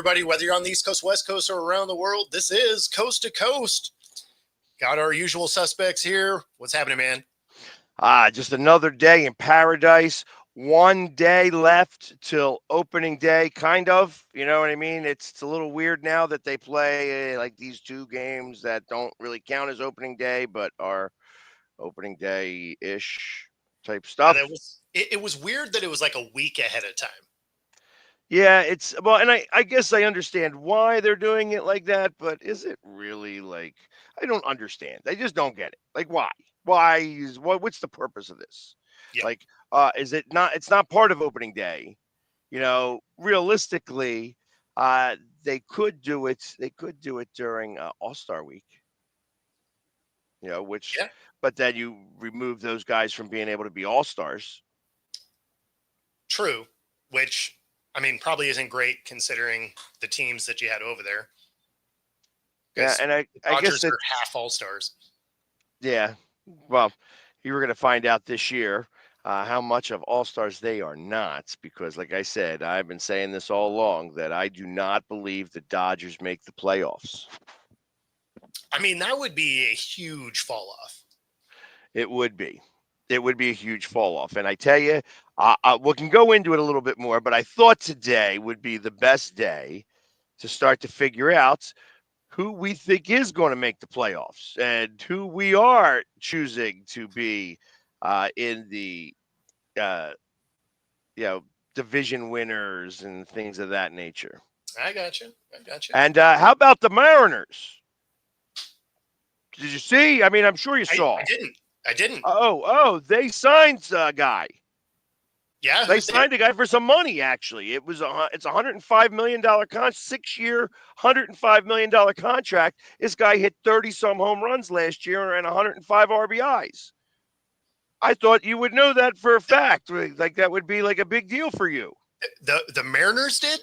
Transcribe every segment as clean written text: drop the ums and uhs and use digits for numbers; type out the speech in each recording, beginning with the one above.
everybody, whether you're on the East Coast, West Coast, or around the world. This is Coast to Coast. Got our usual suspects here. What's happening, man? Just another day in paradise. 1 day left till opening day, kind of. You know what I mean? It's a little weird now that they play like these two games that don't really count as opening day, but are opening day-ish type Yeah, stuff. it was weird that it was like a week ahead of time. Yeah, it's well, and I guess I understand why they're doing it like that, but is it really like I don't understand. I just don't get it. Like why? What's the purpose of this? Yeah. Like is it not it's not part of opening day. You know, realistically, they could do it during All-Star week. You know, which Yeah. but then you remove those guys from being able to be All-Stars. True, which, I mean, probably isn't great considering the teams that you had over there. Yeah, and I guess Dodgers are half All-Stars. Yeah. Well, you were going to find out this year how much of all stars they are not, because, like I said, I've been saying this all along that I do not believe the Dodgers make the playoffs. I mean, that would be a huge fall off. It would be. It would be a huge fall off. And I tell you, we can go into it a little bit more, but I thought today would be the best day to start to figure out who we think is going to make the playoffs and who we are choosing to be in the uh, division winners and things of that nature. I got you. And how about the Mariners? Did you see? I mean, I'm sure you saw. I didn't. Oh, they signed a guy. Yeah, they signed a guy for some money. Actually, it's $105 million contract, 6-year, $105 million contract. This guy hit 30 some home runs last year and 105 RBIs. I thought you would know that for a fact. Like that would be like a big deal for you. The Mariners did.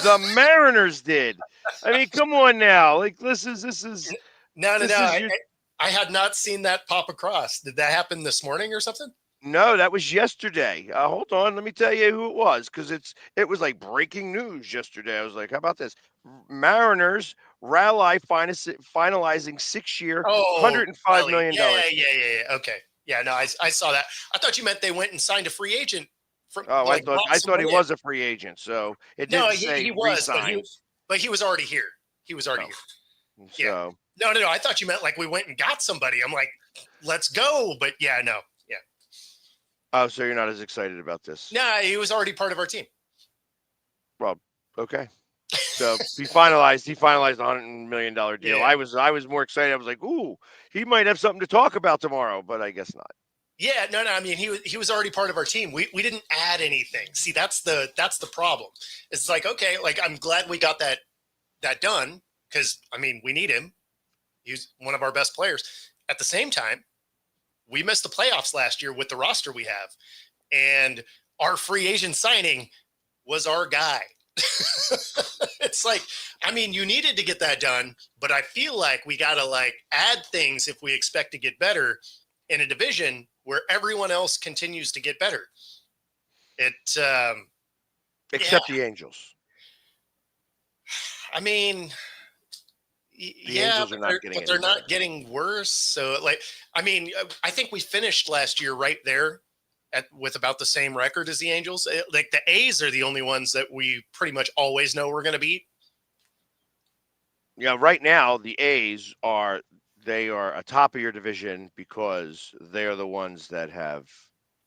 The Mariners did. I mean, come on now. Like this is no. I had not seen that pop across. Did that happen this morning or something? No, that was yesterday. Hold on, let me tell you who it was because it was like breaking news yesterday. I was like, how about this? Mariners rally finalizing 6-year, $105 million. Yeah. Okay. Yeah, no, I saw that. I thought you meant they went and signed a free agent. I thought he was a free agent, so it didn't say he was, but he was already here. Here. So. Yeah. No. I thought you meant like we went and got somebody. I'm like, let's go. But yeah, no. Yeah. Oh, so you're not as excited about this? Nah, he was already part of our team. Well, okay. So he finalized a $100 million deal. Yeah. I was more excited. I was like, ooh, he might have something to talk about tomorrow, but I guess not. Yeah, no. I mean, he was already part of our team. We didn't add anything. See, that's the problem. It's like, okay, like I'm glad we got that done because I mean we need him. He's one of our best players. At the same time, we missed the playoffs last year with the roster we have, and our free agent signing was our guy. It's like, I mean, you needed to get that done, but I feel like we got to like add things if we expect to get better in a division where everyone else continues to get better. Except the Angels. I mean, Angels are not getting they're not getting worse. So, like, I mean, I think we finished last year right there with about the same record as the Angels. Like the A's are the only ones that we pretty much always know we're going to beat. Yeah, right now the A's are atop of your division because they are the ones that have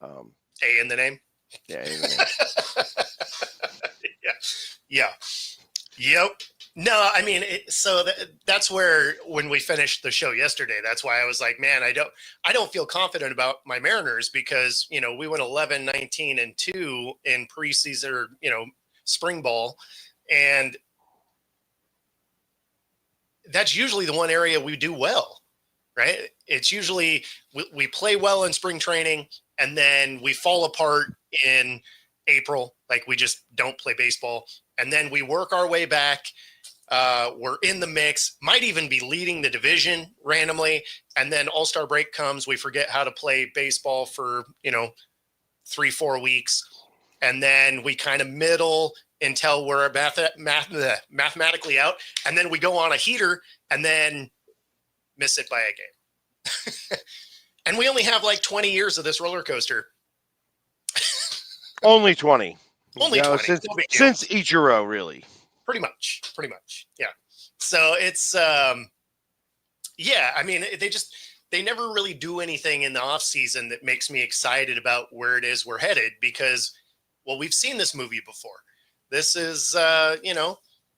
A in the name. Yeah, A in the name. Yeah. Yep. No, I mean, that's where when we finished the show yesterday, that's why I was like, man, I don't feel confident about my Mariners because, you know, we went 11-19-2 in preseason or, you know, spring ball. And that's usually the one area we do well, right? It's usually we play well in spring training and then we fall apart in April. Like we just don't play baseball. And then we work our way back. We're in the mix, might even be leading the division randomly. And then All-Star break comes. We forget how to play baseball for, 3-4 weeks. And then we kind of middle. until we're mathematically out, and then we go on a heater and then miss it by a game. And we only have like 20 years of this roller coaster. Only 20. Only 20. Since, no big deal. since Ichiro, really. Pretty much. Yeah. So it's, yeah, I mean, they never really do anything in the off season that makes me excited about where it is we're headed because, well, we've seen this movie before. This is,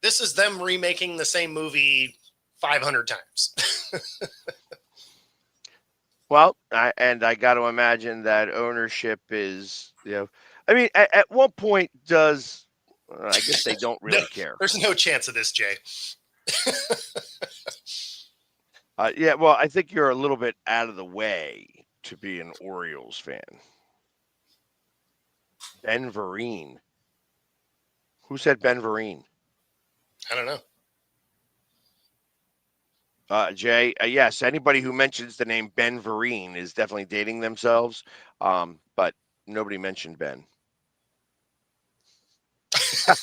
this is them remaking the same movie 500 times. Well, I got to imagine that ownership is, I mean, at what point does, I guess they don't really care. There's no chance of this, Jay. Yeah, well, I think you're a little bit out of the way to be an Orioles fan. Ben Vereen. Who said Ben Vereen? I don't know. Jay, yes, anybody who mentions the name Ben Vereen is definitely dating themselves, but nobody mentioned Ben. All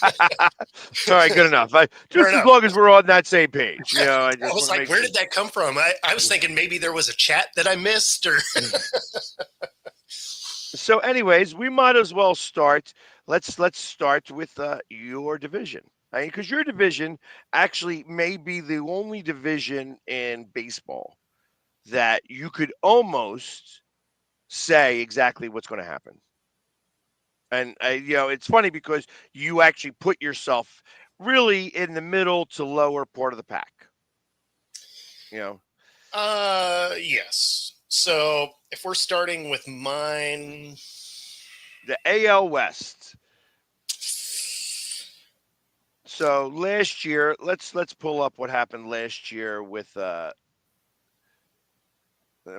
right, good enough. Just as long as we're on that same page. I was like, where did that come from? I was thinking maybe there was a chat that I missed. Or So, anyways, we might as well start. Let's start with your division. Because your division actually may be the only division in baseball that you could almost say exactly what's going to happen. And, it's funny because you actually put yourself really in the middle to lower part of the pack. Yes. So if we're starting with mine, the AL West. So last year, let's pull up what happened last year with. I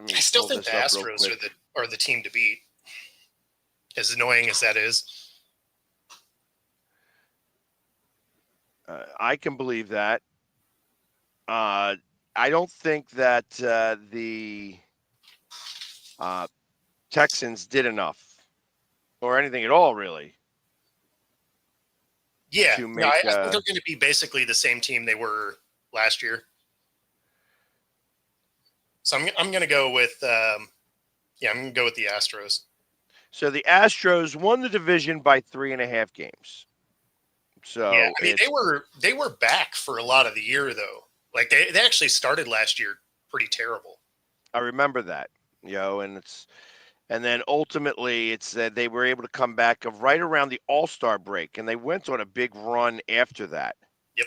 still think the Astros are the team to beat. As annoying as that is, I can believe that. I don't think that the Texans did enough or anything at all, really. Yeah, I think they're going to be basically the same team they were last year. So I'm going to go with I'm going to go with the Astros. So the Astros won the division by 3.5 games. So yeah, I mean they were back for a lot of the year though. Like they actually started last year pretty terrible. I remember that, and then ultimately it's that they were able to come back right around the All-Star break, and they went on a big run after that. Yep.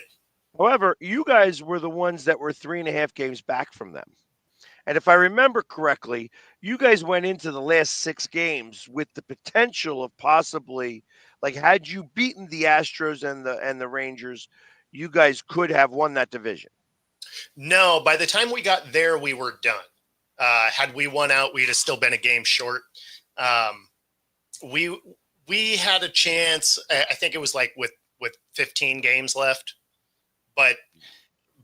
However, you guys were the ones that were 3.5 games back from them. And if I remember correctly, you guys went into the last 6 games with the potential of possibly, like, had you beaten the Astros and the Rangers, you guys could have won that division. No, by the time we got there, we were done. Had we won out, we'd have still been a game short. We had a chance. I think it was like with 15 games left, but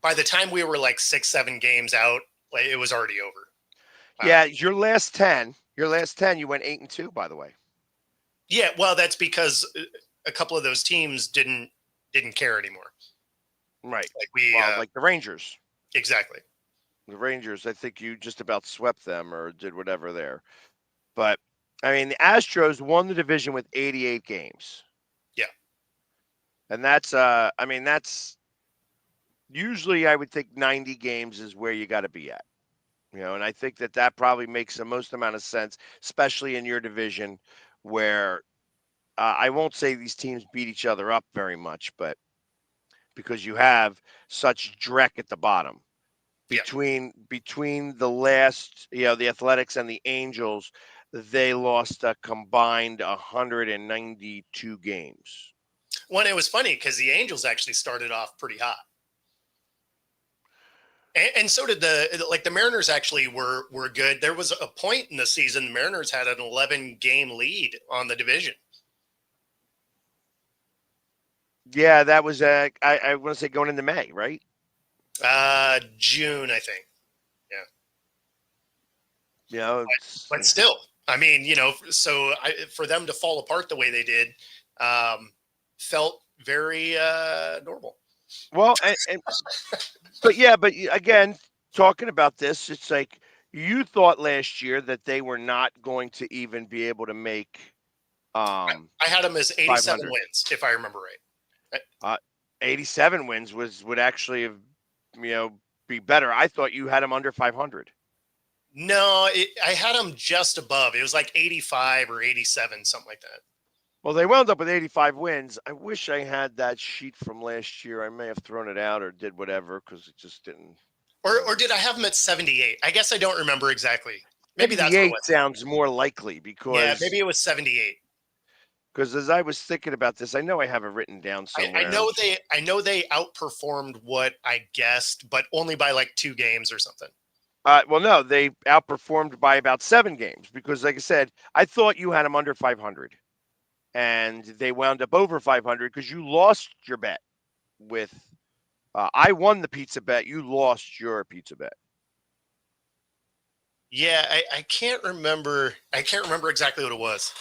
by the time we were like 6-7 games out, like it was already over. Yeah, your last 10, you went 8-2, by the way. Yeah, well, that's because a couple of those teams didn't care anymore. Right. Like like the Rangers. Exactly. The Rangers, I think you just about swept them or did whatever there. But, I mean, the Astros won the division with 88 games. Yeah. And that's, that's usually I would think 90 games is where you got to be at. And I think that probably makes the most amount of sense, especially in your division where I won't say these teams beat each other up very much, but because you have such dreck at the bottom. Between the last, the Athletics and the Angels, they lost a combined 192 games. Well, it was funny because the Angels actually started off pretty hot. And so did the Mariners actually were good. There was a point in the season the Mariners had an 11-game lead on the division. Yeah, that was I want to say going into May, right? June, I think. Yeah. But still, I mean, so for them to fall apart the way they did felt very normal. Well, but yeah, but again, talking about this, it's like you thought last year that they were not going to even be able to make I had them as 87 500. wins, if I remember right. 87 wins would actually have, you know, be better. I thought you had them under 500. No, I had them just above. It was like 85 or 87, something like that. Well, they wound up with 85 wins. I wish I had that sheet from last year. I may have thrown it out or did whatever because it just didn't. Or did I have them at 78? I guess I don't remember exactly. Maybe that's what it 78 was. sounds more likely Yeah, because maybe it was 78. as I was thinking about this, I know I have it written down somewhere. I know they outperformed what I guessed, but only by like 2 games or something. Well, no, they outperformed by about 7 games because, like I said, I thought you had them under 500, and they wound up over 500 because you lost your bet with. I won the pizza bet. You lost your pizza bet. Yeah, I can't remember. I can't remember exactly what it was.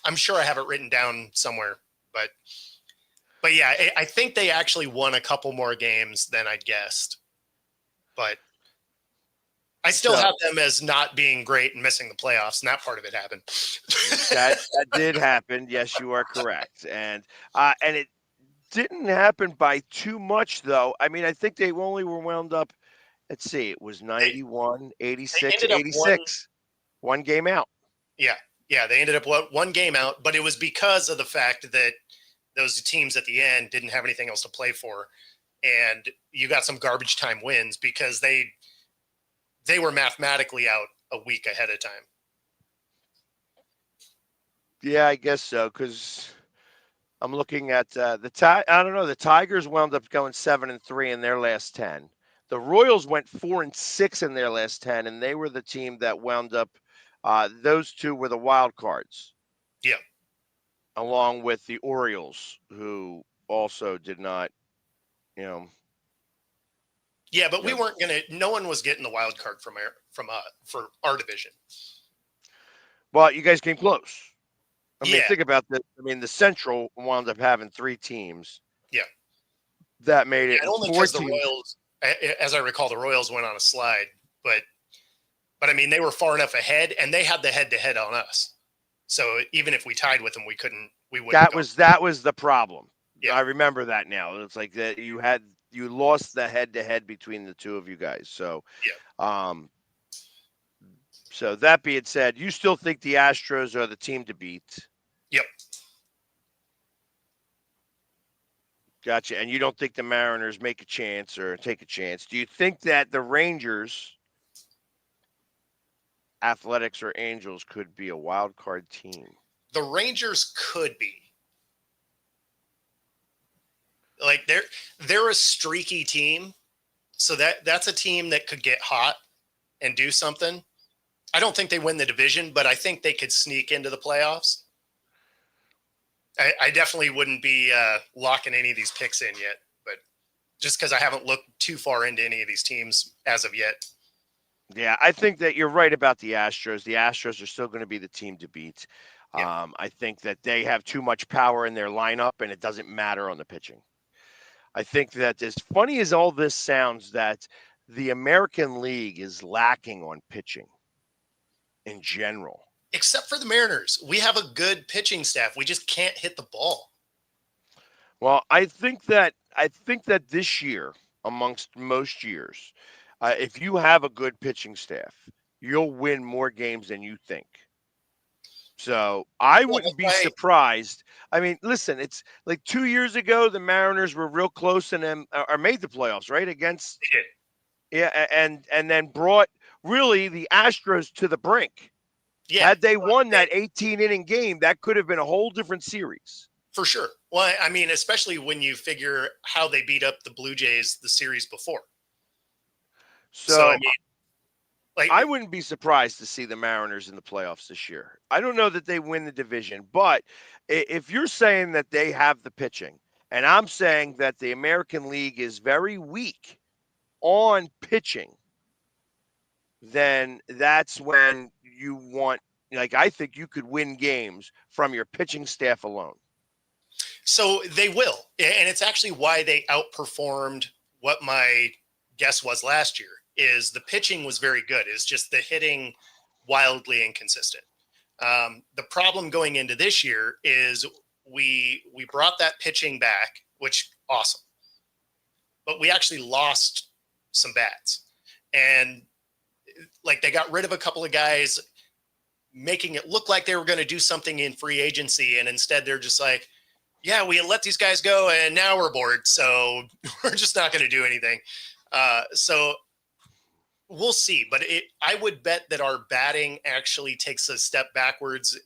I'm sure I have it written down somewhere, but yeah, I think they actually won a couple more games than I guessed. But I still have them as not being great and missing the playoffs, and that part of it happened. that did happen. Yes, you are correct, and it didn't happen by too much, though. I mean, I think they only were wound up. Let's see, it was 91, 86, 86. One game out. Yeah, they ended up one game out, but it was because of the fact that those teams at the end didn't have anything else to play for, and you got some garbage time wins because they were mathematically out a week ahead of time. Yeah, I guess so, because I'm looking at I don't know. The Tigers wound up going 7-3 in their last 10. The Royals went 4-6 in their last 10, and they were the team that wound up. Those two were the wild cards. Yeah. Along with the Orioles, who also did not, you know. Yeah, but we weren't gonna. No one was getting the wild card for our division. Well, you guys came close. I mean, Yeah. think about this. I mean, the Central wound up having 3 teams. Yeah. That made it. And only because the Royals, as I recall, the Royals went on a slide, but I mean, they were far enough ahead, and they had the head-to-head on us. So even if we tied with them, we wouldn't. That was the problem. Yeah. I remember that now. It's like that you lost the head-to-head between the two of you guys. So, yeah. So that being said, you still think the Astros are the team to beat? Yep. Gotcha. And you don't think the Mariners make a chance or take a chance? Do you think that the Rangers, Athletics, or Angels could be a wild card team? The Rangers could be. Like they're a streaky team, so that's a team that could get hot and do something. I don't think they win the division, but I think they could sneak into the playoffs. I definitely wouldn't be locking any of these picks in yet, but just because I haven't looked too far into any of these teams as of yet. Yeah, I think that you're right about the Astros. The Astros are still going to be the team to beat. Yeah. I think that they have too much power in their lineup, and it doesn't matter on the pitching. I think that as funny as all this sounds, that the American League is lacking on pitching in general. Except for the Mariners. We have a good pitching staff. We just can't hit the ball. Well, I think that this year, amongst most years, if you have a good pitching staff, you'll win more games than you think. So I wouldn't be surprised. I mean, listen, it's like 2 years ago, the Mariners were real close and then made the playoffs, right? Against, yeah, and then brought really the Astros to the brink. Yeah, had they won that 18-inning game, that could have been a whole different series. For sure. Well, I mean, especially when you figure how they beat up the Blue Jays the series before. So I mean, like, I wouldn't be surprised to see the Mariners in the playoffs this year. I don't know that they win the division, but if you're saying that they have the pitching, and I'm saying that the American League is very weak on pitching, then that's when you want, like, I think you could win games from your pitching staff alone. So they will, and it's actually why they outperformed what my guess was last year. Is the pitching was very good. It's just the hitting wildly inconsistent. The problem going into this year is we brought that pitching back, which awesome, but we actually lost some bats, and like they got rid of a couple of guys, making it look like they were going to do something in free agency, and instead they're just like, yeah, we let these guys go, and now we're bored, so we're just not going to do anything. So we'll see, but I would bet that our batting actually takes a step backwards,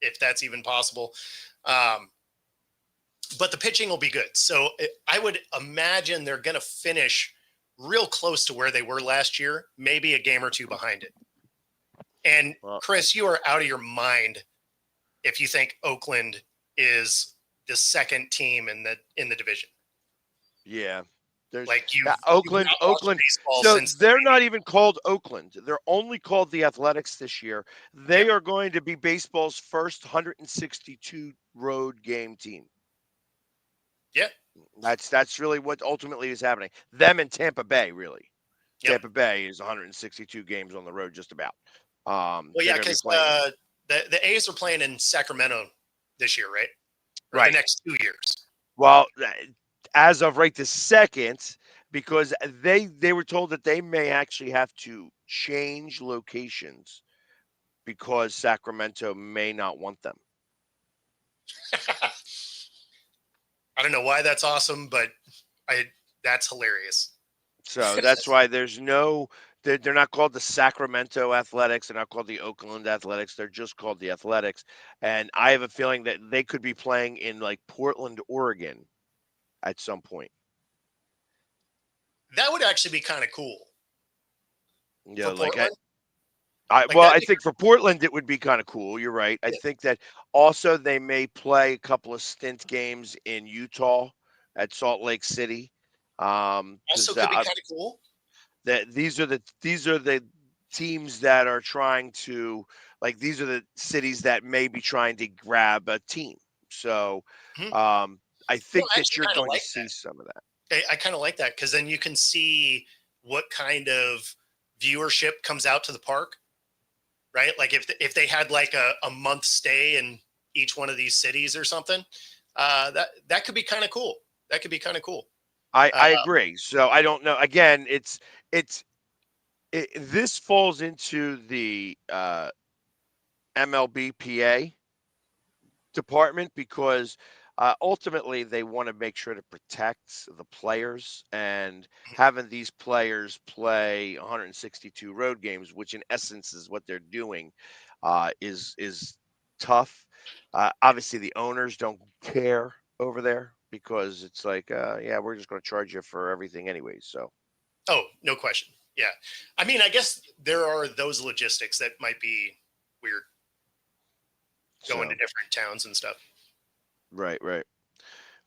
if that's even possible. But the pitching will be good. So I would imagine they're going to finish real close to where they were last year, maybe a game or two behind it. And Chris, you are out of your mind if you think Oakland is the second team in the division. Yeah. There's like Oakland. So they're not even called Oakland. They're only called the Athletics this year. They are going to be baseball's first 162 road game team. Yeah. That's really what ultimately is happening. Them and Tampa Bay, really. Yep. Tampa Bay is 162 games on the road, just about. Well, yeah, because the A's are playing in Sacramento this year, right? Or right. The next 2 years. Well, as of right this second, because they were told that they may actually have to change locations because Sacramento may not want them. I don't know why that's awesome, but that's hilarious. So that's why there's no. They're not called the Sacramento Athletics. They're not called the Oakland Athletics. They're just called the Athletics. And I have a feeling that they could be playing in like Portland, Oregon at some point. That would actually be kind of cool. Yeah, I think for Portland it would be kind of cool. You're right. I think that also they may play a couple of stint games in Utah at Salt Lake City. Also could be kind of cool. That these are the teams that are trying to, like, these are the cities that may be trying to grab a team. So I think that you're going to see some of that. I kind of like that, because then you can see what kind of viewership comes out to the park, right? Like if they had like a month stay in each one of these cities or something, that could be kind of cool. That could be kind of cool. I agree. So I don't know. Again, this falls into the MLBPA department, because ultimately they want to make sure to protect the players, and having these players play 162 road games, which in essence is what they're doing, is tough. Obviously, the owners don't care over there, because it's like, yeah, we're just going to charge you for everything anyways. So, oh, no question. Yeah, I mean, I guess there are those logistics that might be weird, going to different towns and stuff. Right.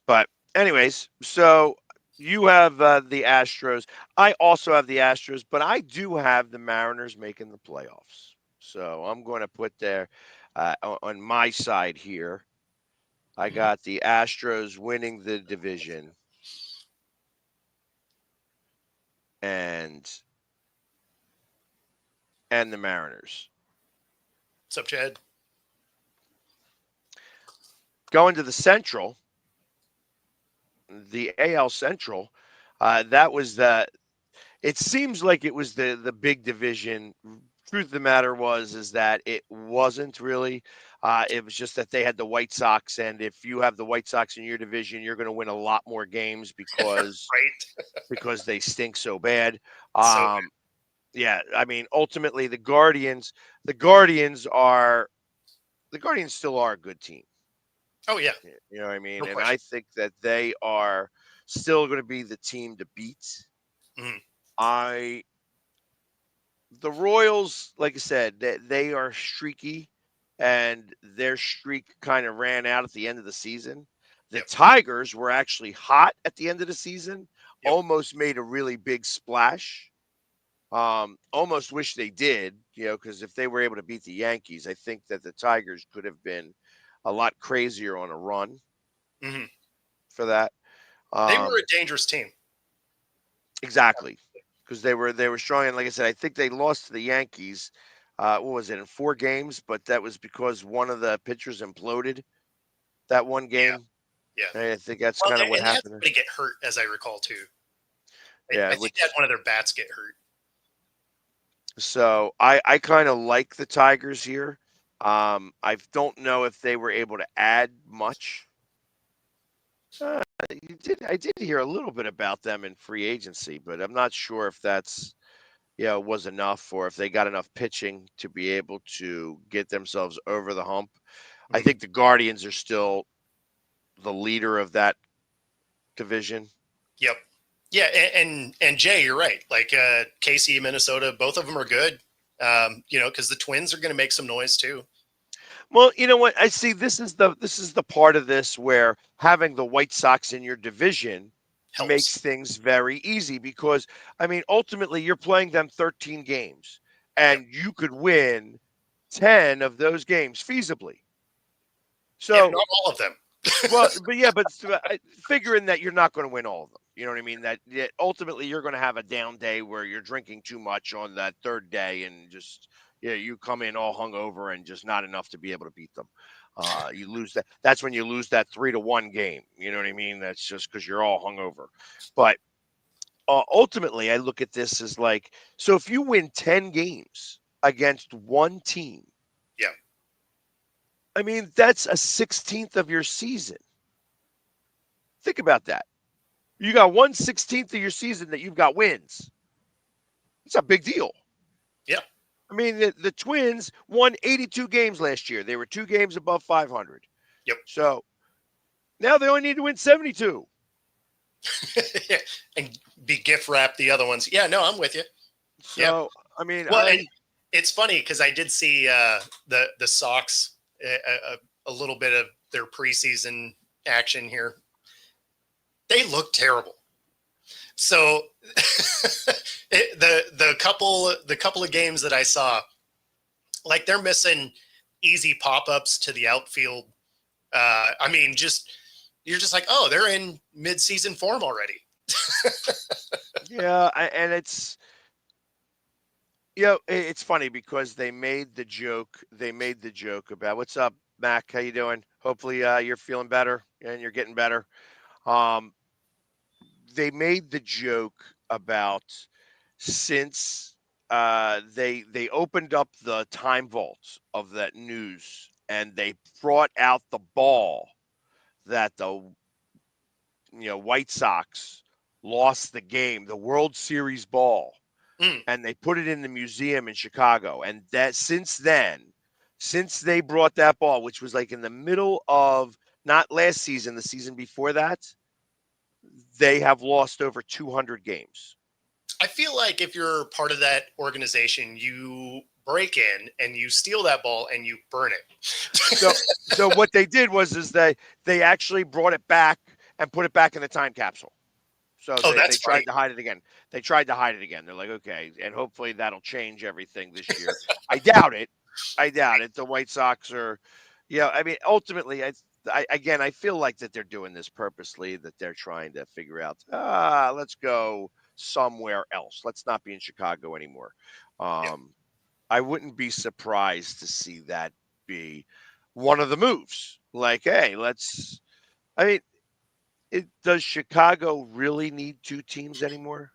But anyways, so you have the Astros. I also have the Astros, but I do have the Mariners making the playoffs. So I'm going to put there on my side here. I got the Astros winning the division, and the Mariners. What's up, Chad? Going to the Central, the AL Central, that was it seems like it was the big division. Truth of the matter is that it wasn't really. It was just that they had the White Sox, and if you have the White Sox in your division, you're going to win a lot more games because because they stink so bad. Yeah, I mean, ultimately the Guardians still are a good team. Oh yeah, you know what I mean, and I think that they are still going to be the team to beat. The Royals, like I said, they are streaky, and their streak kind of ran out at the end of the season. The Tigers were actually hot at the end of the season, almost made a really big splash. Almost wish they did, because if they were able to beat the Yankees, I think that the Tigers could have been a lot crazier on a run. Hmm. for that. They were Um, a dangerous team. exactly, because they were strong, and like I said, I think they lost to the Yankees. What was it, in 4 games? But that was because one of the pitchers imploded that one Yeah, game. yeah. And I think that's Well, kind of what and they had happened. somebody get hurt, as I recall, too. Yeah, I think they had which one of their bats get hurt. so I kind of like the Tigers here. I don't know if they were able to add much. Uh, I did hear a little bit about them in free agency, but I'm not sure if that's was enough or if they got enough pitching to be able to get themselves over the hump. I Mhm. think the Guardians are still the leader of that division. Yep. Yeah, and Jay, you're right. Like KC, Minnesota, both of them are good. Because the Twins are going to make some noise too. Well, you know what? I see this is the part of this where having the White Sox in your division makes Helps. things very easy because I mean ultimately you're playing them 13 games Yep. and you could win 10 of those games feasibly. Yeah, So not all of them. well, but yeah, but figuring that you're not going to win all of them, you know what I mean? That ultimately you're going to have a down day where you're drinking too much on that third day, and just you come in all hungover and just not enough to be able to beat them. You lose that. That's when you lose that 3-1 game. You know what I mean? That's just because you're all hungover. But ultimately, I look at this as like, so if you win 10 games against one team, Yeah. I mean that's a 16th of your season. Think about that. You got 1/16 of your season that you've got wins. It's a big deal. Yeah. I mean, the Twins won 82 games last year. They were 2 games above 500. Yep. So now they only need to win 72. And be gift wrap the other ones. Yeah. No, I'm with you. Yep. So I mean, Well, and it's funny because I did see the Sox a little bit of their preseason action here. They look terrible. So the couple of games that I saw, like they're missing easy pop ups to the outfield. I mean, just you're just like, oh, they're in mid season form already. yeah, and it's it's funny because they made the joke. They made the joke about what's up, Mac? How you doing? Hopefully, you're feeling better and you're getting better. Um, they made the joke about since they opened up the time vault of that news and they brought out the ball that the White Sox lost the game, the World Series ball, Mm, and they put it in the museum in Chicago. And that since then, since they brought that ball, which was like in the middle of not last season, the season before that, they have lost over 200 games. I feel like if you're part of that organization, you break in and you steal that ball and you burn So it. so what they did was is they actually brought it back and put it back in the time capsule. So Oh, they that's funny. tried to hide it again. They tried to hide it again. They're like, okay, and hopefully that'll change everything this year. I doubt it. I doubt it. The White Sox are, I mean, ultimately, again, I feel like that they're doing this purposely. That they're trying to figure out, let's go somewhere else. Let's not be in Chicago anymore. Yeah. Um, I wouldn't be surprised to see that be one of the moves. Like, hey, let's. I mean, does Chicago really need two teams anymore?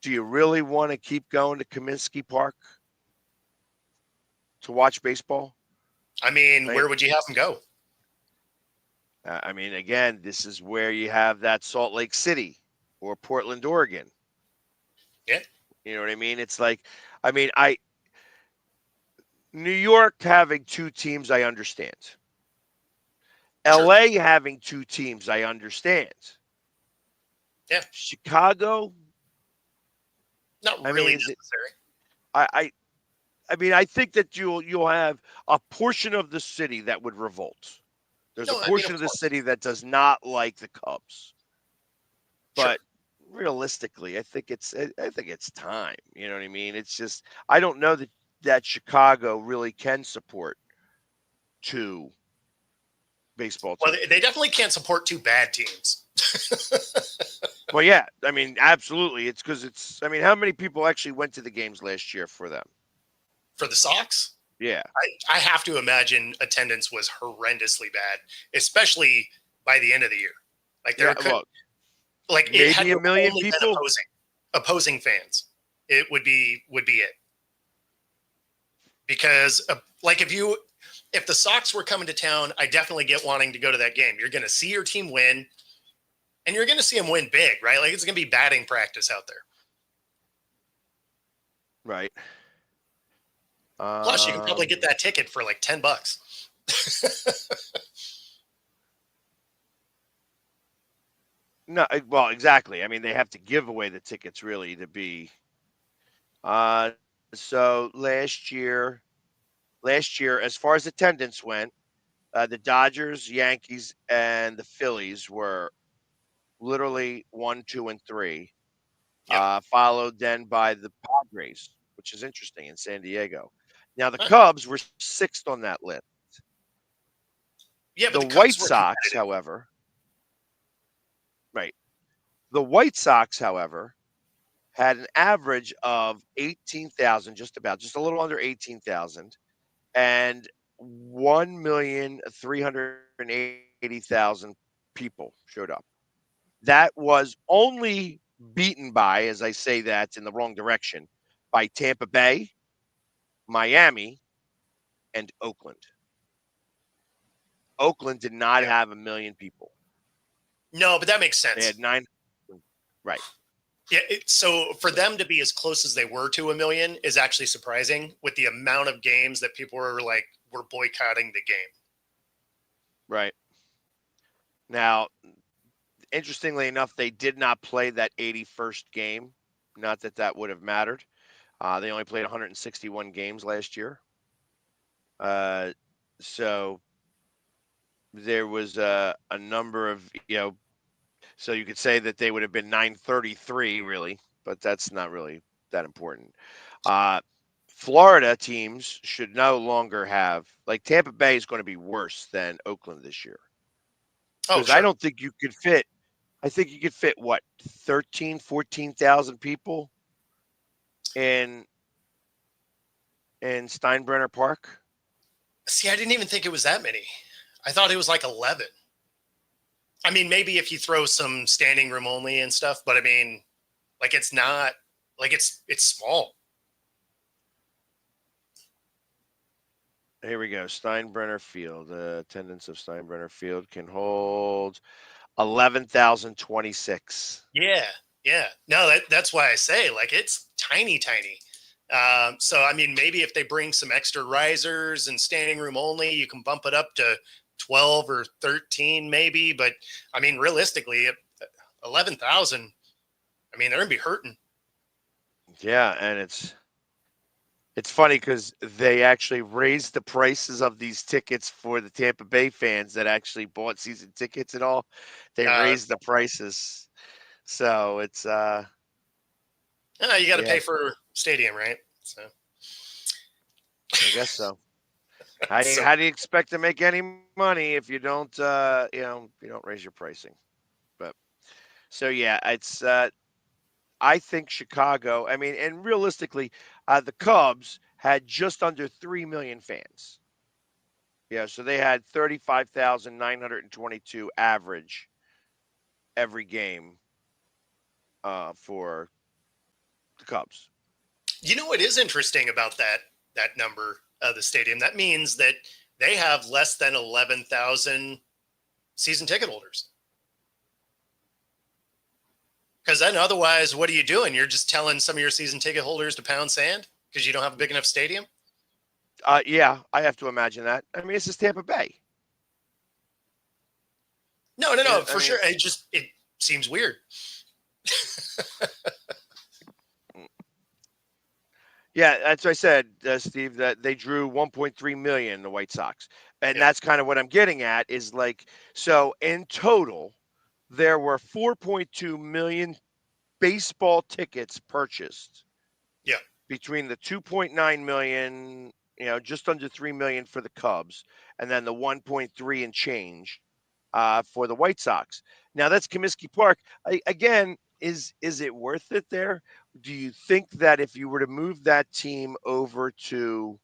Do you really want to keep going to Kaminsky Park to watch baseball? I mean, Right? where would you have them go? I mean, again, this is where you have that Salt Lake City or Portland, Oregon. Yeah. You know what I mean? It's like, I mean, New York having two teams, I understand. Sure. LA having two teams, I understand. Yeah. Chicago, Not I really mean, necessary. I, I, I mean, I think that you'll have a portion of the city that would revolt. There's a No, I mean, portion of of the course. city that does not like the Cubs, Sure. but realistically, I think it's time. You know what I mean? It's just I don't know that Chicago really can support two baseball Well, team. they definitely can't support two bad teams. Well, yeah, I mean, absolutely. It's because it's. I mean, how many people actually went to the games last year for them? For the Sox, Yeah, I have to imagine attendance was horrendously bad, especially by the end of the year. Like yeah. there could, Well, like it had maybe to a have million only been people. opposing fans. It would be it because like if the Sox were coming to town, I definitely get wanting to go to that game. You're going to see your team win, and you're going to see them win big, right? Like it's going to be batting practice out there. Right. Plus, you could probably get that ticket for like $10. No, well, exactly. I mean, they have to give away the tickets really to be. Uh, so last year, as far as attendance went, the Dodgers, Yankees, and the Phillies were literally 1, 2, and 3. Yep. Followed then by the Padres, which is interesting in San Diego. Now the Huh. Cubs were sixth on that list. Yeah, but The the Cubs White were Sox, competitive. however, right? The White Sox, however, had an average of 18,000, just a little under 18,000, and 1,380,000 people showed up. That was only beaten by, as I say that in the wrong direction, by Tampa Bay, Miami, and Oakland. Oakland did not Yeah. have a million people. No, but that makes They had sense. 9. Right. Yeah. So for them to be as close as they were to a million is actually surprising with the amount of games that people were boycotting the game. Right. Now, interestingly enough, they did not play that 81st game. Not that that would have mattered. They only played 161 games last year. So there was a number of, so you could say that they would have been 933 really, but that's not really that important. Uh, Florida teams should no longer have, like Tampa Bay is going to be worse than Oakland this year Oh, because I sure. don't think you could fit. I think you could fit what 13, 14,000 people in Steinbrenner Park. See, I didn't even think it was that many. I thought it was like 11. I mean, maybe if you throw some standing room only and stuff, but I mean, like it's not like it's small. Here we go. Steinbrenner Field. Attendance of Steinbrenner Field can hold 11,026. Yeah, yeah. No, that's why I say like it's tiny, tiny. So I mean, maybe if they bring some extra risers and standing room only, you can bump it up to 12 or 13, maybe. But I mean, realistically, 11,000. I mean, they're gonna be hurting. Yeah, and it's funny because they actually raised the prices of these tickets for the Tampa Bay fans that actually bought season tickets and all. They raised the prices, so it's You got to yeah, pay for stadium, right? So, I guess so. so How do you expect to make any money if you don't you don't raise your pricing? But so yeah, it's I think Chicago. I mean, and realistically, the Cubs had just under 3 million fans. Yeah, so they had 35,922 average every game for the Cubs. you know what is interesting about that number of the stadium? That means that they have less than 11,000 season ticket holders. Because then, otherwise, what are you doing? You're just telling some of your season ticket holders to pound sand because you don't have a big enough stadium. Yeah, I have to imagine that. I mean, this is Tampa Bay. No, I for mean, sure. It seems weird. yeah, that's what I said, Steve. That they drew 1.3 million, the White Sox, and Yeah. that's kind of what I'm getting at. Is like, so in total, there were 4.2 million baseball tickets purchased Yeah. between the 2.9 million just under 3 million for the Cubs, and then the 1.3 and change for the White Sox. Now that's Comiskey Park. Again, is it worth it there? Do you think that if you were to move that team over to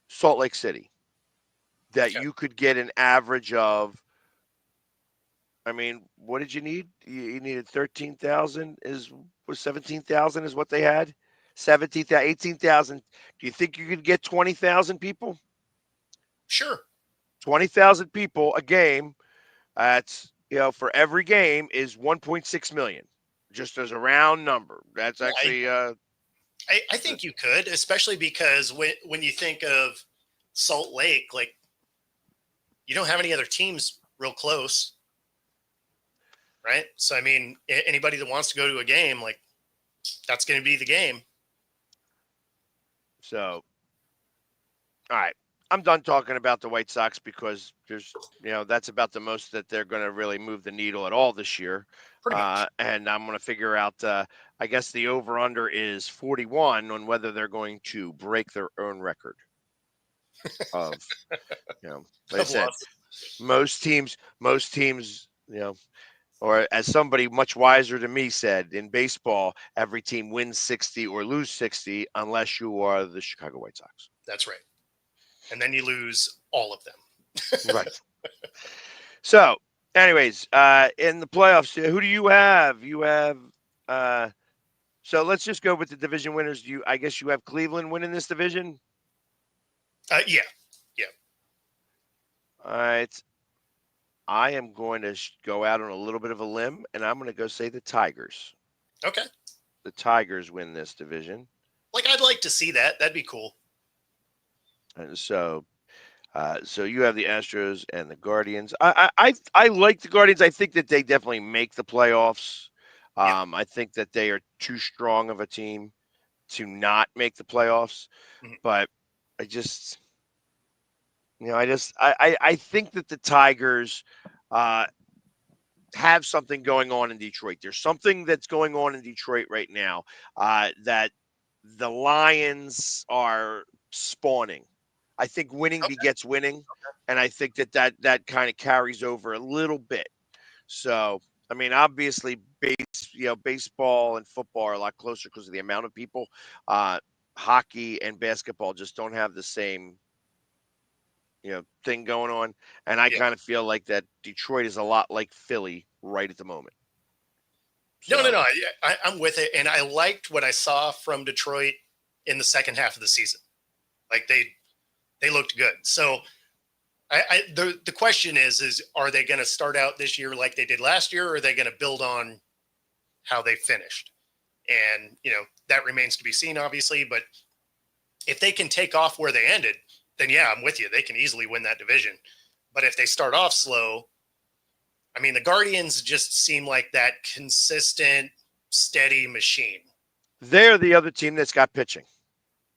Salt Lake City, that Okay. you could get an average of? I mean, what did you need? You needed 13,000. Was 17,000 is what they had? 17,000, 18,000. Do you think you could get 20,000 people? Sure. 20,000 people a game. That's for every game is 1.6 million, just as a round number. That's actually I think you could, especially because when you think of Salt Lake, like you don't have any other teams real close, right? So I mean, anybody that wants to go to a game, like that's going to be the game. so. All right. I'm done talking about the White Sox because that's about the most that they're going to really move the needle at all this year. Pretty much. And I'm going to figure out, I guess the over under is 41 on whether they're going to break their own record of, like I said, most teams, or as somebody much wiser than me said, in baseball, every team wins 60 or lose 60 unless you are the Chicago White Sox. That's right. And then you lose all of them. Right. So, anyways, in the playoffs, who do you have? You have so let's just go with the division winners. I guess you have Cleveland winning this division? Yeah. All right. I am going to go out on a little bit of a limb, and I'm going to go say the Tigers. Okay. The Tigers win this division. Like I'd like to see that. That'd be cool. And so you have the Astros and the Guardians. I like the Guardians. I think that they definitely make the playoffs. I think that they are too strong of a team to not make the playoffs. Mm-hmm. But I just, I think that the Tigers have something going on in Detroit. There's something that's going on in Detroit right now that the Lions are spawning. I think winning begets winning, and I think that kind of carries over a little bit. So, I mean, obviously, baseball and football are a lot closer because of the amount of people. Hockey and basketball just don't have the same, thing going on, and I kind of feel like that Detroit is a lot like Philly right at the moment. So. No. I'm with it, and I liked what I saw from Detroit in the second half of the season. Like they looked good. So the question is are they going to start out this year like they did last year, or are they going to build on how they finished? And, that remains to be seen, obviously. But if they can take off where they ended, then, yeah, I'm with you. They can easily win that division. But if they start off slow, I mean, the Guardians just seem like that consistent, steady machine. They're the other team that's got pitching.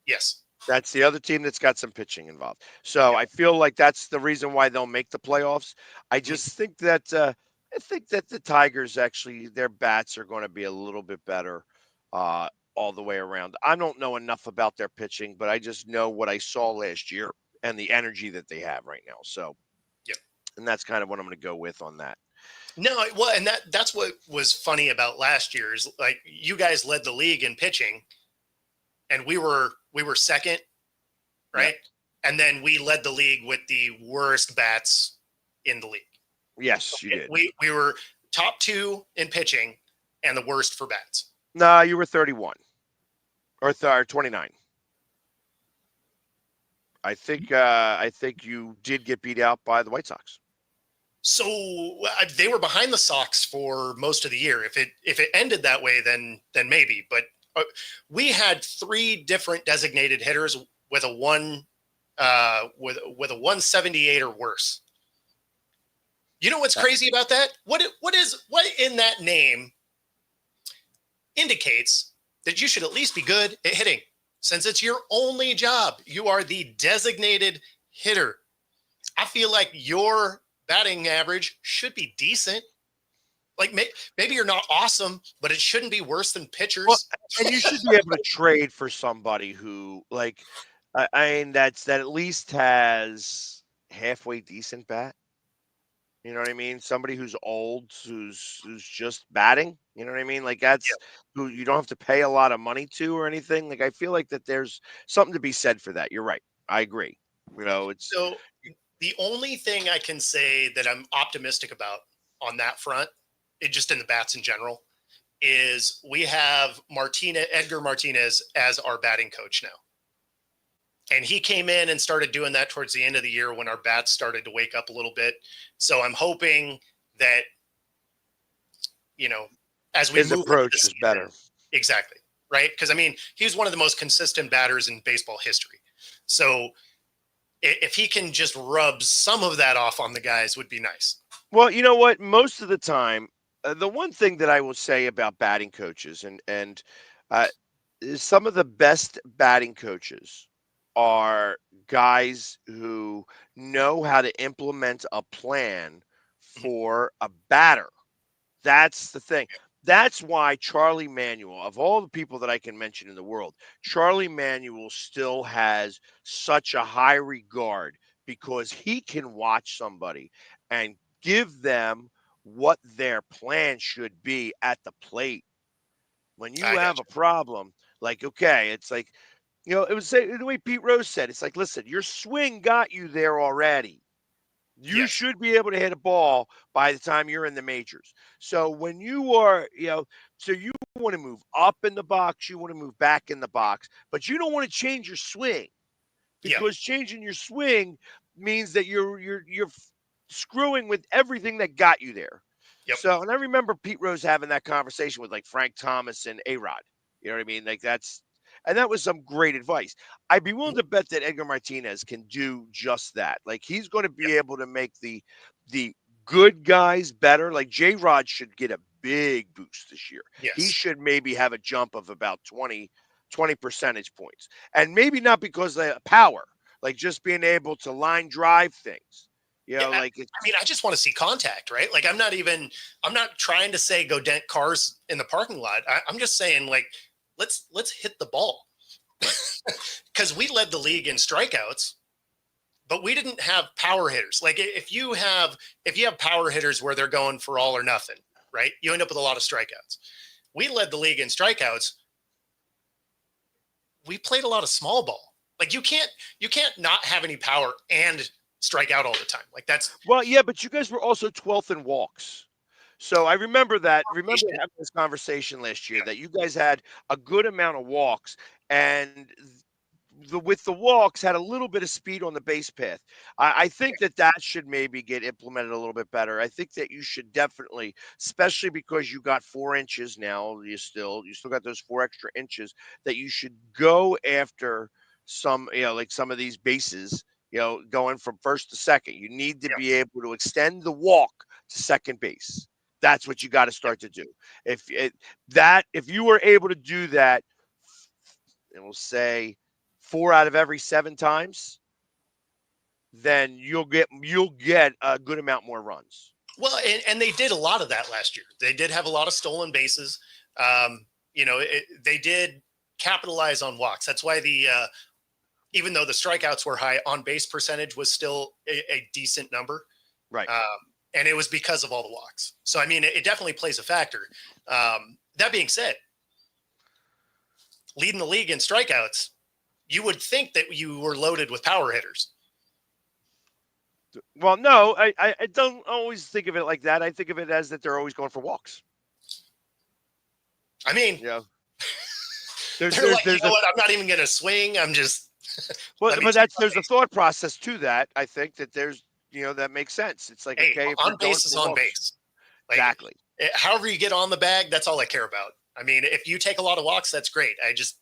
Yes. That's the other team that's got some pitching involved. So I feel like that's the reason why they'll make the playoffs. I just think that the Tigers actually, their bats are going to be a little bit better all the way around. I don't know enough about their pitching, but I just know what I saw last year and the energy that they have right now. So, and that's kind of what I'm going to go with on that. No, well, and that's what was funny about last year is like you guys led the league in pitching, and we were second, right? Yeah. And then we led the league with the worst bats in the league. Yes, you did. We were top 2 in pitching and the worst for bats. No, you were 31 or 29. I think you did get beat out by the White Sox. So they were behind the Sox for most of the year. If it ended that way, then maybe. But we had 3 different designated hitters with a 178 or worse. You know what's crazy about that? What in that name indicates that you should at least be good at hitting, since it's your only job. You are the designated hitter. I feel like your batting average should be decent. Like maybe you're not awesome, but it shouldn't be worse than pitchers. Well, and you should be able to trade for somebody who, like, I mean, that at least has halfway decent bat. You know what I mean? Somebody who's old, who's just batting. You know what I mean? Like that's who you don't have to pay a lot of money to or anything. Like I feel like that there's something to be said for that. You're right. I agree. You know, it's So the only thing I can say that I'm optimistic about on that front, just in the bats in general, is we have Edgar Martinez as our batting coach now. And he came in and started doing that towards the end of the year when our bats started to wake up a little bit. So I'm hoping that, you know, as we his move into the approach is season, better. exactly, right? Because I mean, he's one of the most consistent batters in baseball history. So if he can just rub some of that off on the guys, would be nice. Well, you know what? Most of the time, the one thing that I will say about batting coaches and uh, is some of the best batting coaches are guys who know how to implement a plan Mhm. for a batter. That's the thing. That's why Charlie Manuel, of all the people that I can mention in the world, Charlie Manuel still has such a high regard because he can watch somebody and give them what their plan should be at the plate. When you I got have a problem, like, okay, it's like, it was the way Pete Rose said, it's like, listen, your swing got you there already. you. You Yes. should be able to hit a ball by the time you're in the majors. So when you are, so you want to move up in the box, you want to move back in the box, but you don't want to change your swing Yeah. because changing your swing means that you're screwing with everything that got you there. Yep. So, and I remember Pete Rose having that conversation with like Frank Thomas and A-Rod. You know what I mean? Like and that was some great advice. I'd be willing Mhm. to bet that Edgar Martinez can do just that. Like he's going to Yep. be able to make the good guys better. Like J-Rod should get a big boost this year. He Yes. should maybe have a jump of about 20 percentage points. And maybe not because of power, like just being able to line drive things. Yeah. Like I mean, I just want to see contact, right? Like, I'm not trying to say go dent cars in the parking lot. I'm just saying, like, let's hit the ball right. because we led the league in strikeouts, but we didn't have power hitters. Like, if you have power hitters where they're going for all or nothing, right? You end up with a lot of strikeouts. We led the league in strikeouts. We played a lot of small ball. Like you can't not have any power and strike out all the time. Like that's Well, yeah, but you guys were also 12th in walks. So I remember that. Remember having this conversation last year yeah, that you guys had a good amount of walks, and with the walks had a little bit of speed on the base path. I think that should maybe get implemented a little bit better. I think that you should definitely, especially because you got 4 inches now, you still got those 4 extra inches, that you should go after some, like some of these bases, going from first to second. You need to yeah, be able to extend the walk to second base. That's what you got to yeah. start to do. If you were able to do that, it will say 4 out of every 7 times, then you'll get a good amount more runs. Well, and they did a lot of that last year. They did have a lot of stolen bases. They did capitalize on walks. That's why even though the strikeouts were high, on base percentage was still a decent number. Right. And it was because of all the walks. So, I mean, it definitely plays a factor. That being said, leading the league in strikeouts, you would think that you were loaded with power hitters. Well, no, I don't always think of it like that. I think of it as that they're always going for walks. I mean, Yeah. There's they're there's like, you there's know a what? I'm not even going to swing. I'm just well, let me but keep on there's a base. thought process to that. I think that there's that makes sense. It's like, Hey, okay, if you're on going base is for on walks, base. Like, exactly. however you get on the bag, that's all I care about. I mean, if you take a lot of walks, that's great. I just,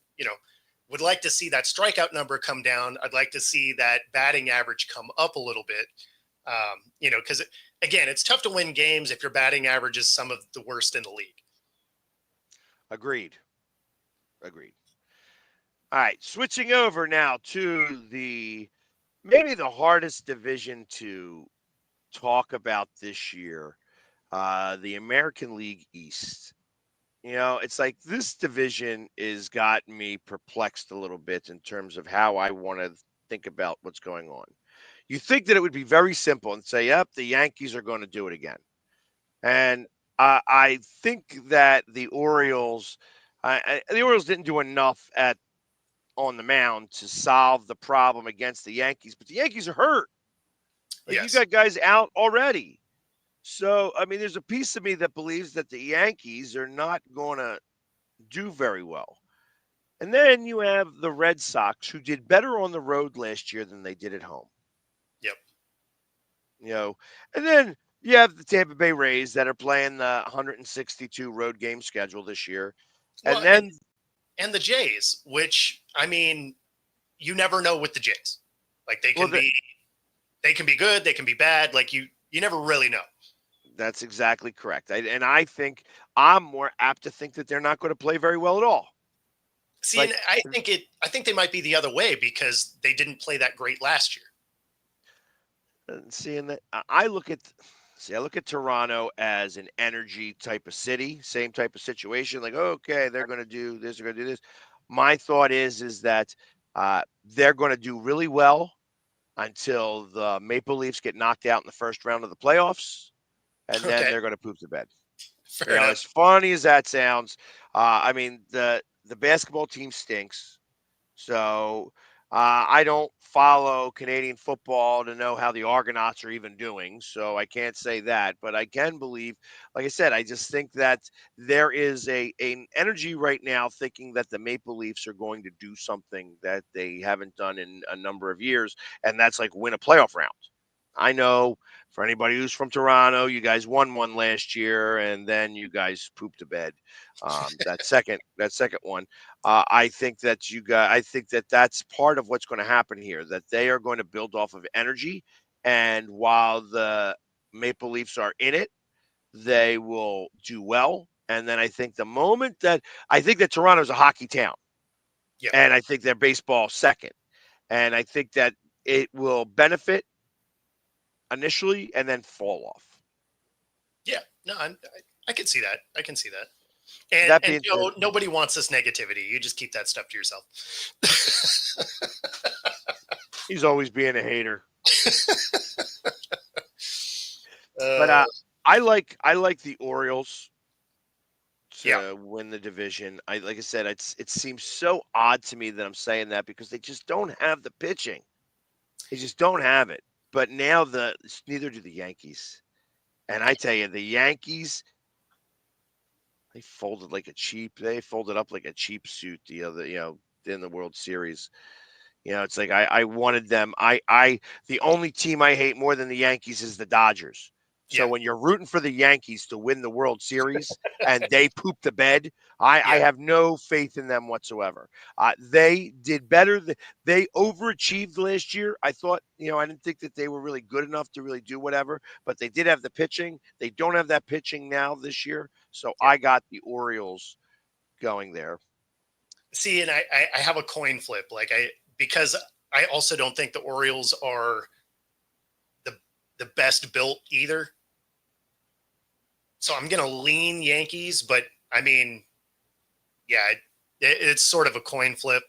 would like to see that strikeout number come down. I'd like to see that batting average come up a little bit. Because again, it's tough to win games if your batting average is some of the worst in the league. Agreed. Agreed. All right, switching over now to maybe the hardest division to talk about this year, the American League East. It's like this division is got me perplexed a little bit in terms of how I want to think about what's going on. You think that it would be very simple and say, "Yep, the Yankees are going to do it again," and I think that the Orioles didn't do enough at on the mound to solve the problem against the Yankees, but the Yankees are hurt. Like you Yes. got guys out already. So, I mean, there's a piece of me that believes that the Yankees are not going to do very well. And then you have the Red Sox, who did better on the road last year than they did at home. Yep. You know, and then you have the Tampa Bay Rays that are playing the 162 road game schedule this year. And Well, then, and the Jays, which I mean, you never know with the Jays. Like well, they can be good, they can be bad. Like you never really know. that's exactly correct. And I think I'm more apt to think that they're not going to play very well at all. See, and Like, I think they might be the other way because they didn't play that great last year. seeing that, I look at Toronto as an energy type of city, same type of situation. Like, okay, they're going to do this, they're going to do this. My thought is that they're going to do really well until the Maple Leafs get knocked out in the first round of the playoffs, and then Okay, they're going to poop the bed. fair enough. As funny as that sounds, I mean the basketball team stinks. So I don't follow Canadian football to know how the Argonauts are even doing. So I can't say that, but I can believe, like I said, I just think that there is an energy right now thinking that the Maple Leafs are going to do something that they haven't done in a number of years, and that's like win a playoff round. I know for anybody who's from Toronto, you guys won one last year, and then you guys pooped the bed. That second one. I think that that's part of what's going to happen here. That they are going to build off of energy, and while the Maple Leafs are in it, they will do well. And then I think that Toronto's a hockey town, Yeah, and I think they're baseball second, and I think that it will benefit initially and then fall off. yeah. No, I can see that. I can see that. That And being said, nobody wants this negativity. You just keep that stuff to yourself. he's always being a hater. But uh, I like the Orioles yeah. to win the division. Like I said, it seems so odd to me that I'm saying that because they just don't have the pitching. They just don't have it. But now neither do the Yankees. And I tell you, the Yankees, they folded up like a cheap suit in the World Series. It's like I wanted them. The only team I hate more than the Yankees is the Dodgers. So Yeah. when you're rooting for the Yankees to win the World Series and they poop the bed, I Yeah. have no faith in them whatsoever. They did better. They overachieved last year. I thought, I didn't think that they were really good enough to really do whatever, but they did have the pitching. They don't have that pitching now this year. So Yeah. I got the Orioles going there. See, and I have a coin flip. Because I also don't think the Orioles are the best built either. So I'm gonna lean Yankees, but I mean, yeah, it's sort of a coin flip.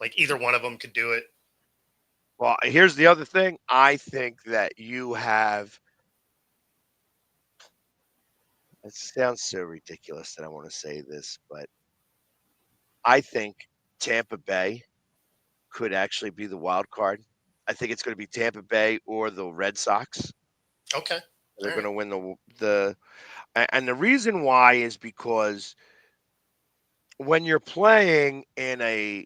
Like either one of them could do it. Well, here's the other thing. I think that you have. It sounds so ridiculous that I want to say this, but I think Tampa Bay could actually be the wild card. I think it's going to be Tampa Bay or the Red Sox. Okay. They're All going right. to win and the reason why is because when you're playing in a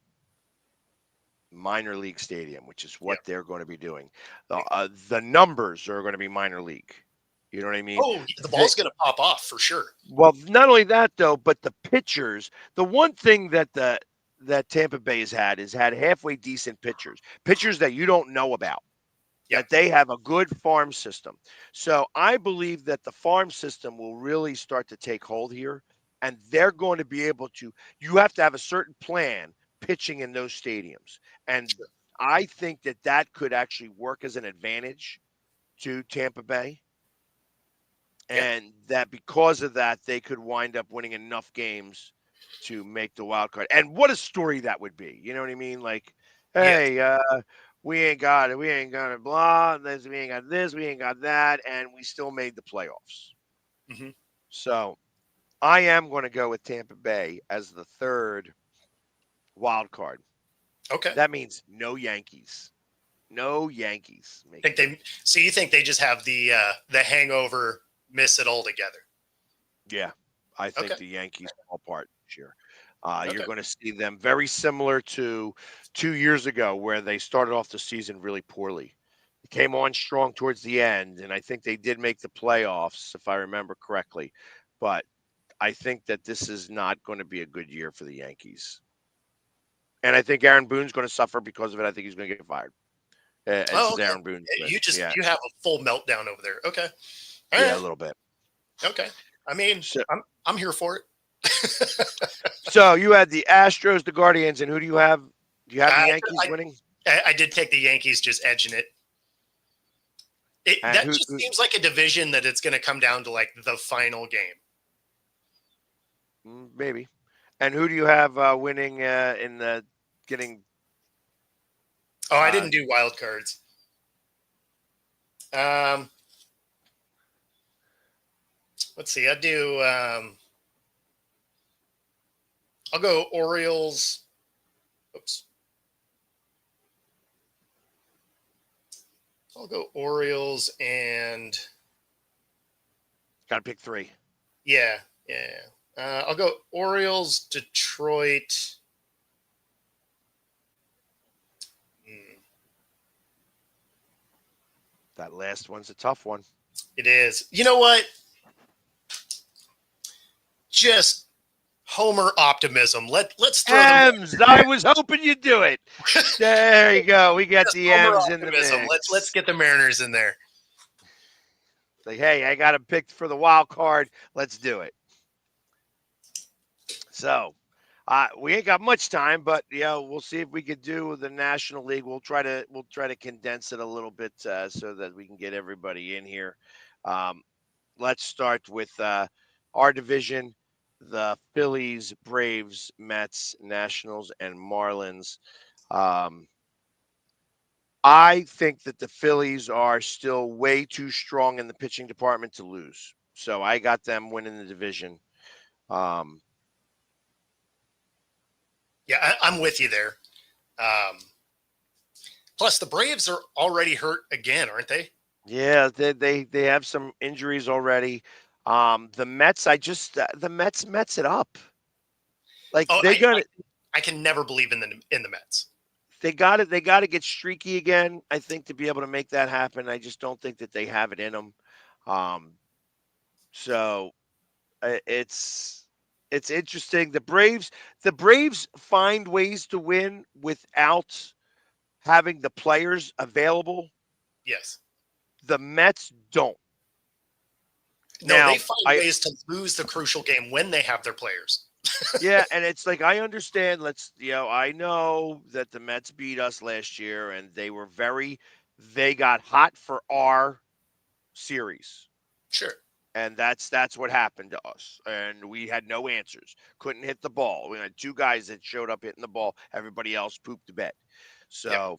minor league stadium, which is Yeah. what they're going to be doing, the numbers are going to be minor league. You know what I mean? Oh, the ball's gonna pop off for sure. Well, not only that though, but the pitchers. The one thing that Tampa Bay has had halfway decent pitchers that you don't know about. Yeah. That they have a good farm system. So I believe that the farm system will really start to take hold here, and they're going to be able to. You have to have a certain plan pitching in those stadiums, and Sure. I think that could actually work as an advantage to Tampa Bay. Yeah. and that because of that, they could wind up winning enough games to make the wild card. And what a story that would be. You know what I mean? Like, Yes. hey, we ain't got it. We ain't got it. Blah. This, we ain't got this. We ain't got that. And we still made the playoffs. Hmm. So I am going to go with Tampa Bay as the third wild card. Okay. That means no Yankees. No Yankees Think making it. they? So you think they just have the hangover, miss it all together? Yeah, I think Okay. the Yankees fall apart this year. You're Okay. going to see them very similar to 2 years ago, where they started off the season really poorly. They came on strong towards the end, and I think they did make the playoffs, if I remember correctly. But I think that this is not going to be a good year for the Yankees. And I think Aaron Boone's going to suffer because of it. I think he's going to get fired. Oh, It's okay. Aaron Boone's win. Yeah, You have a full meltdown over there. Okay. All yeah, a right. little bit. Okay. I mean, So, I'm here for it. so you had the Astros, the Guardians, and who do you have? Do you have the I, Yankees winning? I did take the Yankees just edging it. And That just seems like a division that it's going to come down to like the final game. Maybe. And who do you have winning in the getting? Oh, I Uh, didn't do wild cards. Um, let's see. I'll go Orioles. Oops. I'll go Orioles and Got to pick three. yeah. I'll go Orioles, Detroit. Hmm, That last one's a tough one. it is. You know what? Just Homer optimism. Let's throw them. M's. I was hoping you'd do it. There you go. We got Just the Homer M's in the optimism. Let's mix. get the Mariners in there. Like, hey, I got to pick for the wild card. Let's do it. So, we ain't got much time, but we'll see if we could do the National League. We'll try to condense it a little bit so that we can get everybody in here. Um, let's start with our division: the Phillies, Braves, Mets, Nationals, and Marlins. Um, I think that the Phillies are still way too strong in the pitching department to lose. So I got them winning the division. Um, Yeah, I'm with you there. Um, plus, the Braves are already hurt again, aren't they? yeah, they have some injuries already. The Mets, the Mets it up. Like Oh, they got it. I can never believe in the Mets. They got to get streaky again. I think to be able to make that happen. I just don't think that they have it in them. Um, so it's interesting. The Braves find ways to win without having the players available. Yes. The Mets don't. No, they Now, find I ways to lose the crucial game when they have their players. yeah, and it's like I understand. I know that the Mets beat us last year, and they got hot for our series. Sure. And that's what happened to us. And we had no answers. Couldn't hit the ball. We had two guys that showed up hitting the ball. Everybody else pooped the bed. Yep. So,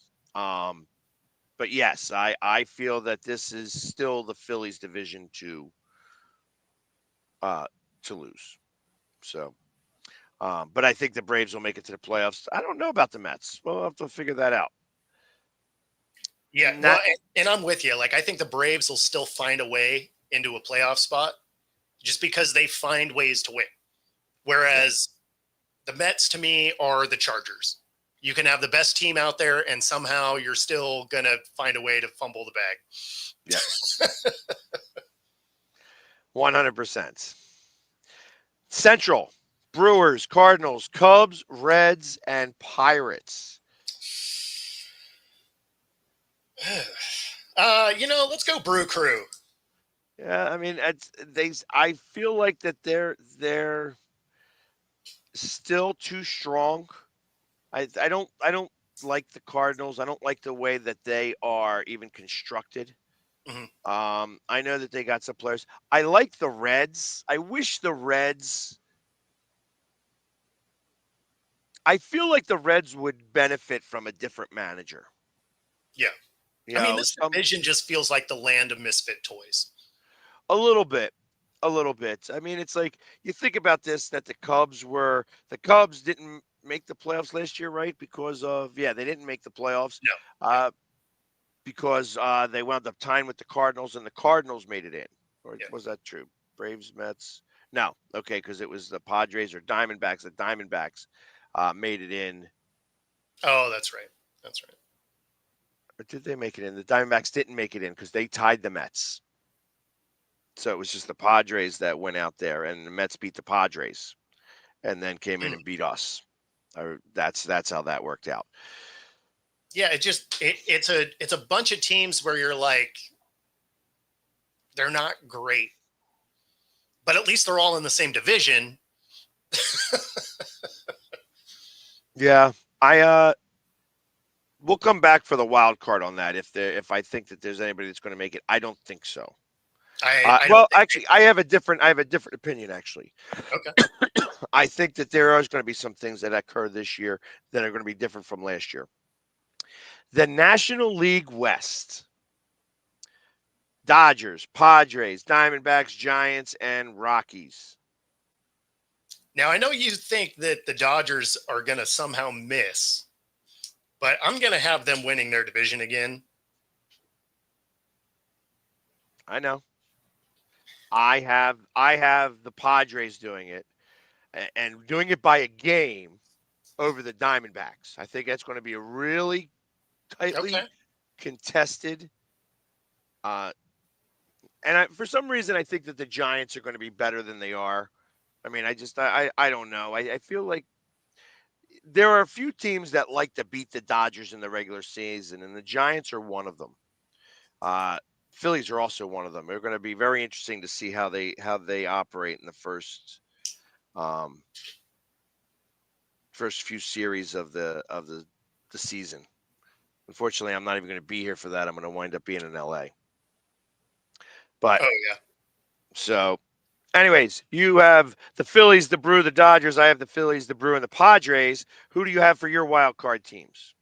but yes, I feel that this is still the Phillies division uh to lose. So, but I think the Braves will make it to the playoffs. I don't know about the Mets. We'll have to figure that out. Yeah. Well, Not and I'm with you. Like, I think the Braves will still find a way into a playoff spot just because they find ways to win. Whereas the Mets, to me, are the Chargers. You can have the best team out there, and somehow you're still going to find a way to fumble the bag. yeah, 100%. Central: Brewers, Cardinals, Cubs, Reds, and Pirates. Let's go Brew Crew. Yeah, I mean, I feel like that they're still too strong. I don't like the Cardinals. I don't like the way that they are even constructed. Mhm. I know that they got some players. I like the Reds. I wish the Reds. I feel like the Reds would benefit from a different manager. Yeah. You I mean, know, this division just feels like the land of misfit toys. a little bit. A little bit. I mean, it's like you think about this that the Cubs didn't make the playoffs last year, right? Because of they didn't make the playoffs. No. Yeah. Uh because they wound up tying with the Cardinals and the Cardinals made it in. Or Yeah. was that true? Braves, Mets? No. Okay, because it was the Padres or Diamondbacks. The Diamondbacks made it in. Oh, that's right. That's right. Or did they make it in? The Diamondbacks didn't make it in because they tied the Mets. So it was just the Padres that went out there, and the Mets beat the Padres, and then came in Mm. and beat us. That's how that worked out. Yeah, it's a bunch of teams where you're like, they're not great, but at least they're all in the same division. Yeah, we'll come back for the wild card on that if I think that there's anybody that's going to make it. I don't think so. I don't Well, think actually, I have a different opinion. Actually, okay. I think that there are going to be some things that occur this year that are going to be different from last year. The National League West: Dodgers, Padres, Diamondbacks, Giants, and Rockies. Now I know you think that the Dodgers are going to somehow miss, but I'm going to have them winning their division again. I know. I have the Padres doing it and doing it by a game over the Diamondbacks. I think that's going to be a really tightly Okay. contested. And for some reason, I think that the Giants are going to be better than they are. I mean, I don't know. I feel like there are a few teams that like to beat the Dodgers in the regular season, and the Giants are one of them. Uh, Phillies are also one of them. They're going to be very interesting to see how they operate in the um, first few series of the season. Unfortunately, I'm not even going to be here for that. I'm going to wind up being in LA. But Oh yeah. so, anyways, you have the Phillies, the Brew, the Dodgers. I have the Phillies, the Brew, and the Padres. Who do you have for your wild card teams?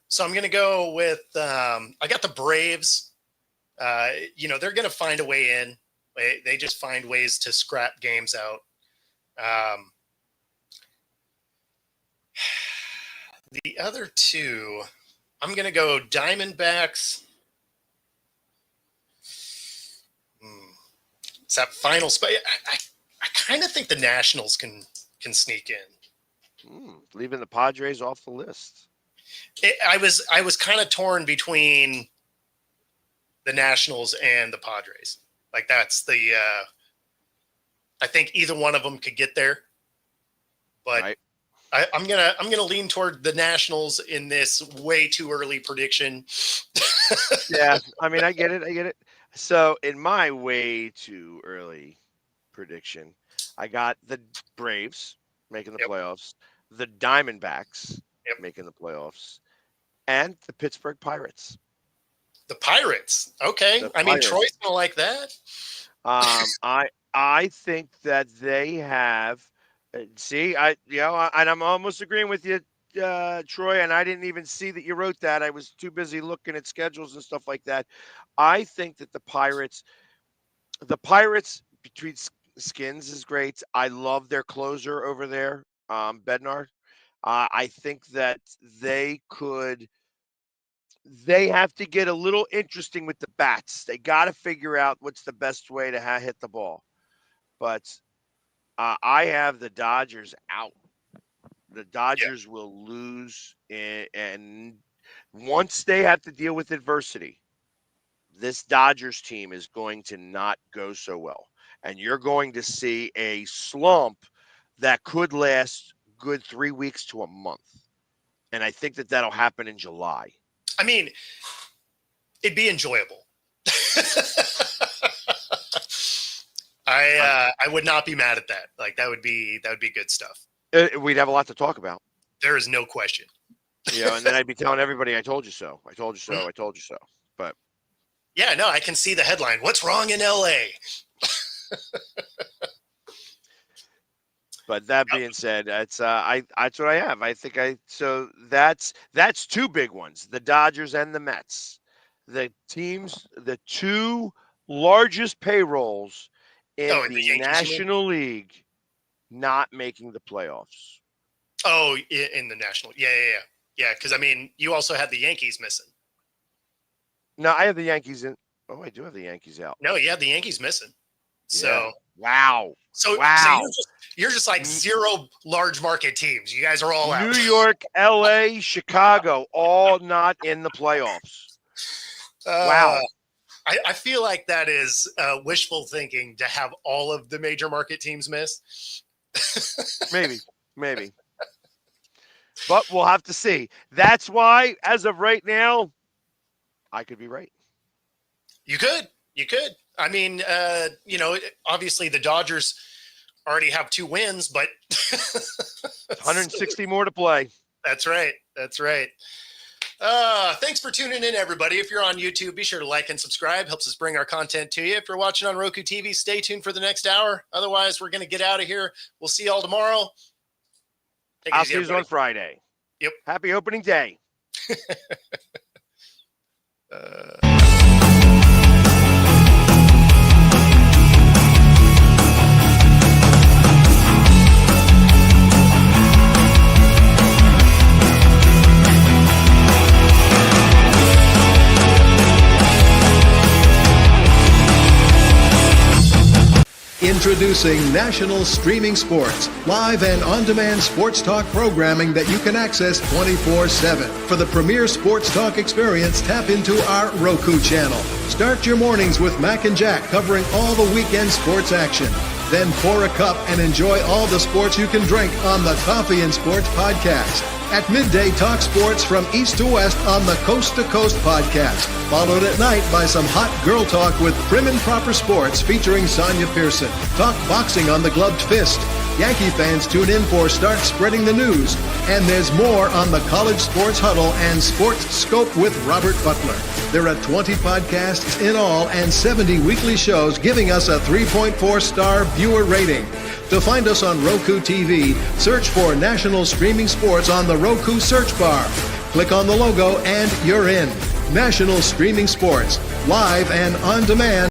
So I'm going to go with I got the Braves. They're going to find a way in. They just find ways to scrap games out. Um, the other two, I'm going to go Diamondbacks. It's that final spot. I kind of think the Nationals can sneak in. Leaving the Padres off the list. I was kind of torn between the Nationals and the Padres. Like that's I think either one of them could get there, but Right. I'm gonna lean toward the Nationals in this way too early prediction. Yeah, I mean, I get it. I get it. So, in my way too early prediction, I got the Braves making the Yep. playoffs, the Diamondbacks Yep. making the playoffs, and the Pittsburgh Pirates. The Pirates. Okay. The I mean, Pirates. Troy's gonna like that. I think that they have. See, and I'm almost agreeing with you, Troy. And I didn't even see that you wrote that. I was too busy looking at schedules and stuff like that. I think that the Pirates between skins is great. I love their closer over there, Bednar. I think that they could. They have to get a little interesting with the bats. They got to figure out what's the best way to hit the ball. But I have the Dodgers out. The Yeah. Dodgers will lose, and once they have to deal with adversity, this Dodgers team is going to not go so well. And you're going to see a slump that could last good 3 weeks to a month. And I think that that'll happen in July. I mean, it'd be enjoyable. I would not be mad at that. Like that would be good stuff. We'd have a lot to talk about. There is no question. And then I'd be telling everybody, I told you so. I told you so. I told you so. But Yeah, no, I can see the headline. What's wrong in LA? But that being said, that's what I have. So that's two big ones: the Dodgers and the Mets, the two largest payrolls in Oh, and the the Yankees, you mean? National League, not making the playoffs. Oh, in the National. Yeah. Because I mean, you also had the Yankees missing. No, I have the Yankees in. Oh, I do have the Yankees out. No, you had the Yankees missing. So Yeah. Wow. So you're just like zero large market teams. You guys are all out. New York, LA, Chicago, all not in the playoffs. Wow. I feel like that is wishful thinking to have all of the major market teams miss. Maybe. But we'll have to see. That's why, as of right now, I could be right. You could. I mean, obviously the Dodgers already have 2 wins, but 160 more to play. That's right. Thanks for tuning in, everybody. If you're on YouTube, be sure to like and subscribe. Helps us bring our content to you. If you're watching on Roku TV, stay tuned for the next hour. Otherwise, we're going to get out of here. We'll see y'all tomorrow. I'll see you on Friday. Yep. Happy opening day. Introducing National Streaming Sports, live and on-demand sports talk programming that you can access 24/7. For the premier sports talk experience, tap into our Roku channel. Start your mornings with Mac and Jack covering all the weekend sports action. Then pour a cup and enjoy all the sports you can drink on the Coffee and Sports podcast. At midday, talk sports from east to west on the Coast to Coast podcast. Followed at night by some hot girl talk with Prim and Proper Sports featuring Sonia Pearson. Talk boxing on the Gloved Fist. Yankee fans tune in for Start Spreading the News. And there's more on the College Sports Huddle and Sports Scope with Robert Butler. There are 20 podcasts in all and 70 weekly shows giving us a 3.4-star viewer rating. To find us on Roku TV, search for National Streaming Sports on the Roku search bar. Click on the logo and you're in. National Streaming Sports, live and on demand.